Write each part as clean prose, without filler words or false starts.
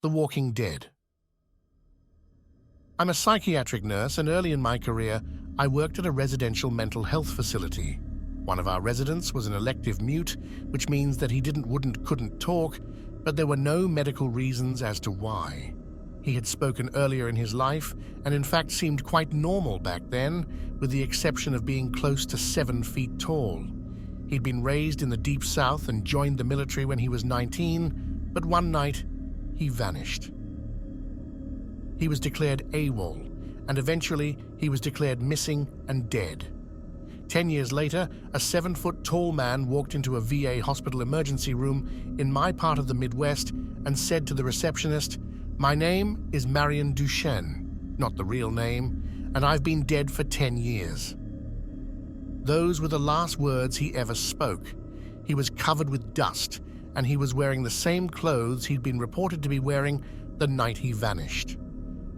The Walking Dead. I'm a psychiatric nurse, and early in my career, I worked at a residential mental health facility. One of our residents was an elective mute, which means that he couldn't talk, but there were no medical reasons as to why. He had spoken earlier in his life, and in fact seemed quite normal back then, with the exception of being close to 7 feet tall. He'd been raised in the Deep South and joined the military when he was 19, but one night, he vanished. He was declared AWOL, and eventually he was declared missing and dead. 10 years later, a 7-foot-tall man walked into a VA hospital emergency room in my part of the Midwest and said to the receptionist, "My name is Marion Duchenne, not the real name, and I've been dead for 10 years." Those were the last words he ever spoke. He was covered with dust, and he was wearing the same clothes he'd been reported to be wearing the night he vanished.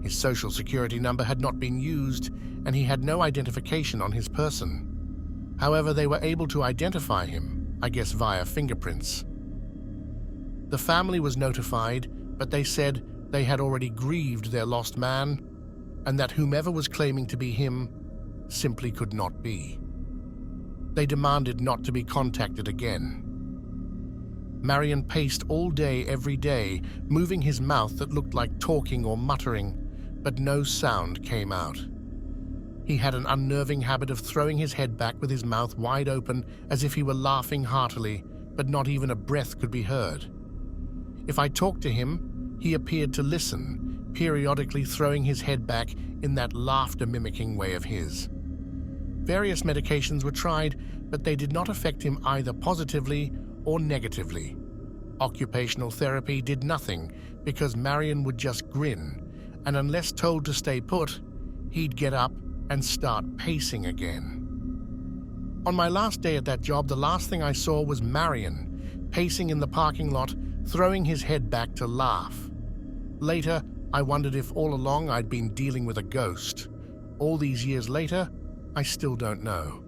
His social security number had not been used, and he had no identification on his person. However, they were able to identify him, I guess via fingerprints. The family was notified, but they said they had already grieved their lost man, and that whomever was claiming to be him simply could not be. They demanded not to be contacted again. Marion paced all day every day, moving his mouth that looked like talking or muttering, but no sound came out. He had an unnerving habit of throwing his head back with his mouth wide open as if he were laughing heartily, but not even a breath could be heard. If I talked to him, he appeared to listen, periodically throwing his head back in that laughter-mimicking way of his. Various medications were tried, but they did not affect him either positively or negatively. Occupational therapy did nothing because Marion would just grin, and unless told to stay put, he'd get up and start pacing again. On my last day at that job, the last thing I saw was Marion, pacing in the parking lot, throwing his head back to laugh. Later, I wondered if all along I'd been dealing with a ghost. All these years later, I still don't know.